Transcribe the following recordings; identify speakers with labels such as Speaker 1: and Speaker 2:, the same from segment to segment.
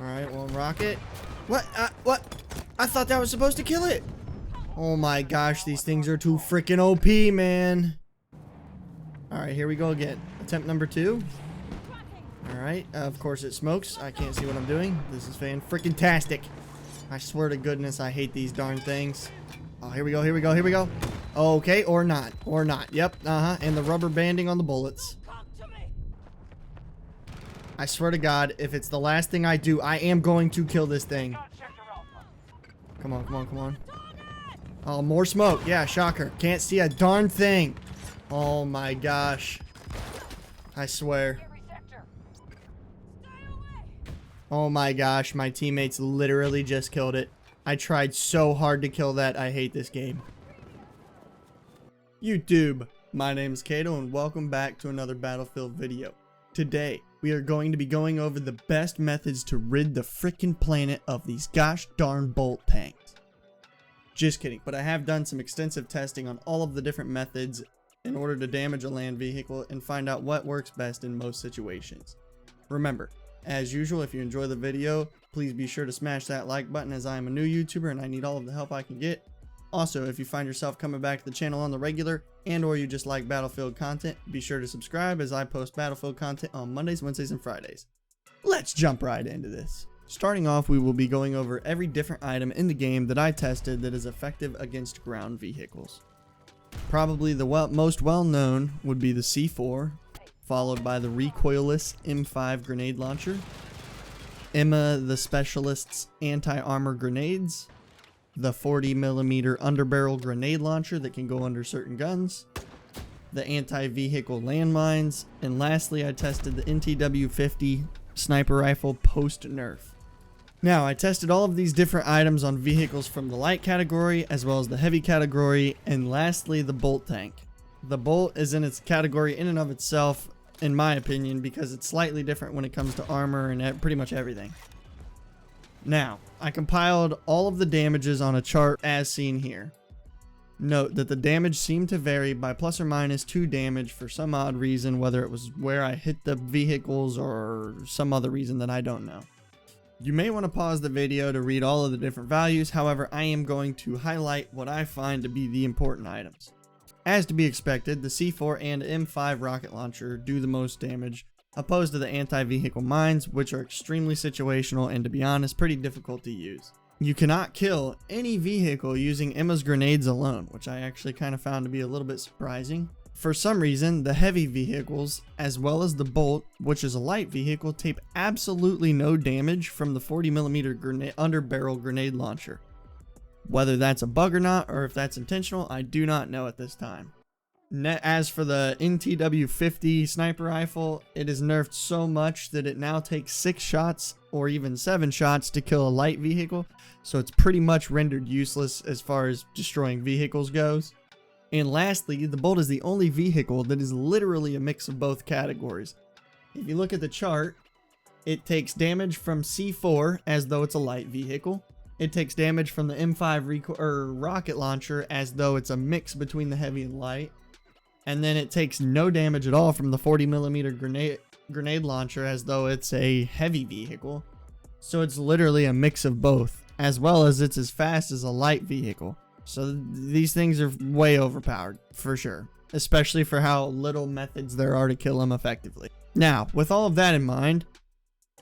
Speaker 1: Alright, one rocket. What? What? I thought that was supposed to kill it. Oh my gosh, these things are too freaking OP, man. Alright, here we go again. Attempt number 2. Alright, of course it smokes. I can't see what I'm doing. This is fan-freaking-tastic. I swear to goodness, I hate these darn things. Oh, here we go, here we go, here we go. Okay, or not. Or not. Yep, and the rubber banding on the bullets. I swear to God, if it's the last thing I do, I am going to kill this thing. Come on, come on, come on. Oh, more smoke. Yeah, shocker. Can't see a darn thing. Oh my gosh. I swear. Oh my gosh, my teammates literally just killed it. I tried so hard to kill that. I hate this game. YouTube, my name is Kato and welcome back to another Battlefield video. Today, we are going to be going over the best methods to rid the frickin' planet of these gosh darn bolt tanks. Just kidding, but I have done some extensive testing on all of the different methods in order to damage a land vehicle and find out what works best in most situations. Remember, as usual, if you enjoy the video, please be sure to smash that like button as I am a new YouTuber and I need all of the help I can get. Also, if you find yourself coming back to the channel on the regular and or you just like Battlefield content, be sure to subscribe as I post Battlefield content on Mondays, Wednesdays, and Fridays. Let's jump right into this. Starting off, we will be going over every different item in the game that I tested that is effective against ground vehicles. Probably the most well-known would be the C4, followed by the recoilless M5 grenade launcher, Emma the Specialist's anti-armor grenades, the 40mm underbarrel grenade launcher that can go under certain guns, the anti-vehicle landmines, and lastly I tested the NTW-50 sniper rifle post-nerf. Now, I tested all of these different items on vehicles from the light category as well as the heavy category, and lastly the bolt tank. The bolt is in its category in and of itself, in my opinion, because it's slightly different when it comes to armor and pretty much everything. Now, I compiled all of the damages on a chart as seen here. Note that the damage seemed to vary by plus or minus 2 damage for some odd reason, whether it was where I hit the vehicles or some other reason that I don't know. You may want to pause the video to read all of the different values, however I am going to highlight what I find to be the important items. As to be expected, the C4 and M5 rocket launcher do the most damage, opposed to the anti-vehicle mines, which are extremely situational and, to be honest, pretty difficult to use. You cannot kill any vehicle using Emma's grenades alone, which I actually kind of found to be a little bit surprising. For some reason, the heavy vehicles, as well as the Bolt, which is a light vehicle, take absolutely no damage from the 40mm underbarrel grenade launcher. Whether that's a bug or not, or if that's intentional, I do not know at this time. As for the NTW-50 sniper rifle, it is nerfed so much that it now takes 6 shots or even 7 shots to kill a light vehicle, so it's pretty much rendered useless as far as destroying vehicles goes. And lastly, the Bolt is the only vehicle that is literally a mix of both categories. If you look at the chart, it takes damage from C4 as though it's a light vehicle. It takes damage from the M5 rocket launcher as though it's a mix between the heavy and light. And then it takes no damage at all from the 40mm grenade launcher as though it's a heavy vehicle. So it's literally a mix of both, as well as it's as fast as a light vehicle. So these things are way overpowered, for sure. Especially for how little methods there are to kill them effectively. Now, with all of that in mind,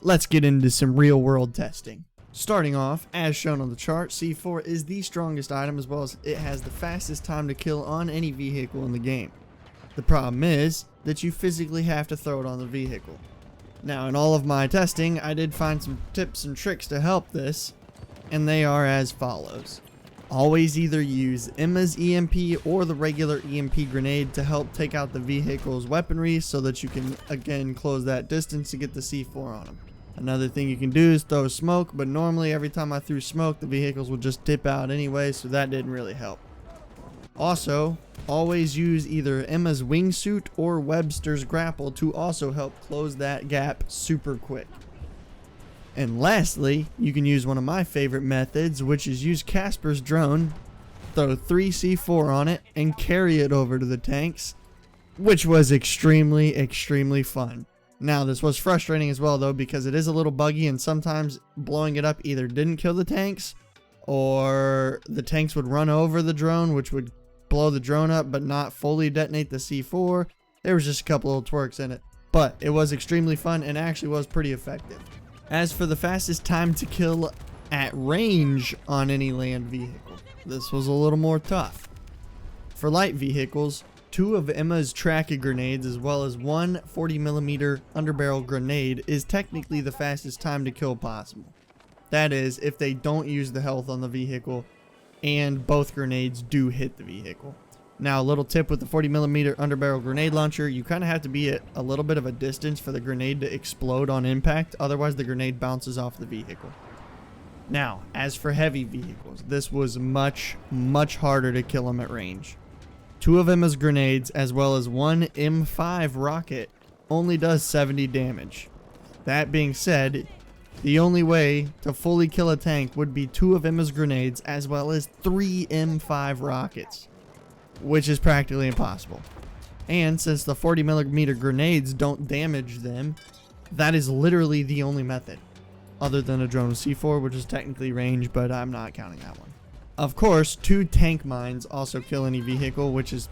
Speaker 1: let's get into some real world testing. Starting off, as shown on the chart, C4 is the strongest item as well as it has the fastest time to kill on any vehicle in the game. The problem is that you physically have to throw it on the vehicle. Now, in all of my testing, I did find some tips and tricks to help this, and they are as follows. Always either use Emma's EMP or the regular EMP grenade to help take out the vehicle's weaponry so that you can, again, close that distance to get the C4 on them. Another thing you can do is throw smoke, but normally every time I threw smoke, the vehicles would just dip out anyway, so that didn't really help. Also, always use either Emma's wingsuit or Webster's grapple to also help close that gap super quick. And lastly, you can use one of my favorite methods, which is use Casper's drone, throw 3 C4 on it, and carry it over to the tanks, which was extremely fun. Now, this was frustrating as well, though, because it is a little buggy, and sometimes blowing it up either didn't kill the tanks, or the tanks would run over the drone, which would blow the drone up, but not fully detonate the C4. There was just a couple little twerks in it, but it was extremely fun and actually was pretty effective. As for the fastest time to kill at range on any land vehicle, this was a little more tough. For light vehicles, 2 of Emma's tracking grenades as well as 1 40mm underbarrel grenade is technically the fastest time to kill possible. That is, if they don't use the health on the vehicle and both grenades do hit the vehicle. Now, a little tip with the 40mm underbarrel grenade launcher, you kind of have to be at a little bit of a distance for the grenade to explode on impact, otherwise the grenade bounces off the vehicle. Now, as for heavy vehicles, this was much harder to kill them at range. 2 of Emma's grenades as well as 1 M5 rocket only does 70 damage. That being said, the only way to fully kill a tank would be 2 of Emma's grenades as well as 3 M5 rockets, which is practically impossible. And since the 40mm grenades don't damage them, that is literally the only method, other than a drone with C4, which is technically range, but I'm not counting that one. Of course, 2 tank mines also kill any vehicle, which is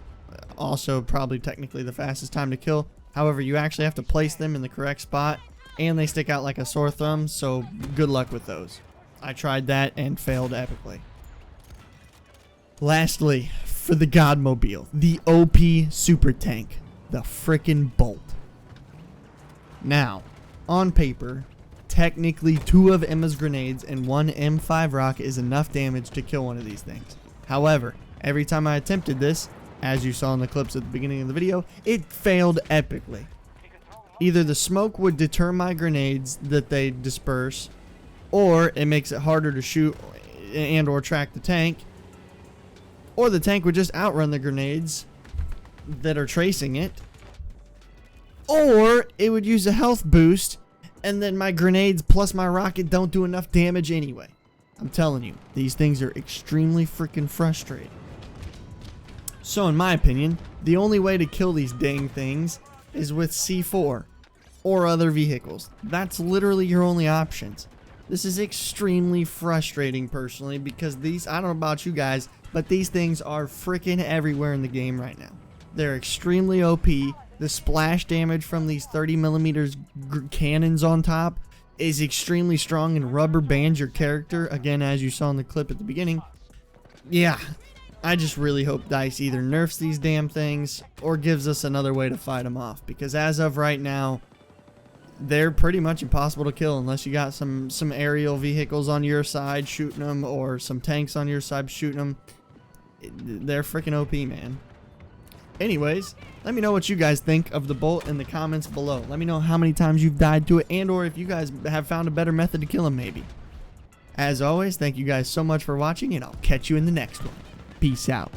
Speaker 1: also probably technically the fastest time to kill. However, you actually have to place them in the correct spot, and they stick out like a sore thumb, so good luck with those. I tried that and failed epically. Lastly, for the Godmobile, the OP super tank, the frickin' Bolt. Now, on paper, technically 2 of Emma's grenades and 1 M5 rocket is enough damage to kill one of these things. However, every time I attempted this, as you saw in the clips at the beginning of the video, it failed epically. Either the smoke would deter my grenades that they disperse, or it makes it harder to shoot and or track the tank, or the tank would just outrun the grenades that are tracing it, or it would use a health boost and then my grenades plus my rocket don't do enough damage anyway. I'm telling you, these things are extremely freaking frustrating. So in my opinion, the only way to kill these dang things is with C4 or other vehicles. That's literally your only options. This is extremely frustrating personally because these, I don't know about you guys, but these things are freaking everywhere in the game right now. They're extremely OP. The splash damage from these 30mm cannons on top is extremely strong and rubber bands your character, again as you saw in the clip at the beginning. Yeah, I just really hope DICE either nerfs these damn things or gives us another way to fight them off, because as of right now, they're pretty much impossible to kill unless you got some aerial vehicles on your side shooting them or some tanks on your side shooting them. They're freaking OP, man. Anyways, let me know what you guys think of the Bolt in the comments below. Let me know how many times you've died to it, and or if you guys have found a better method to kill them maybe. As always, thank you guys so much for watching, and I'll catch you in the next one. Peace out.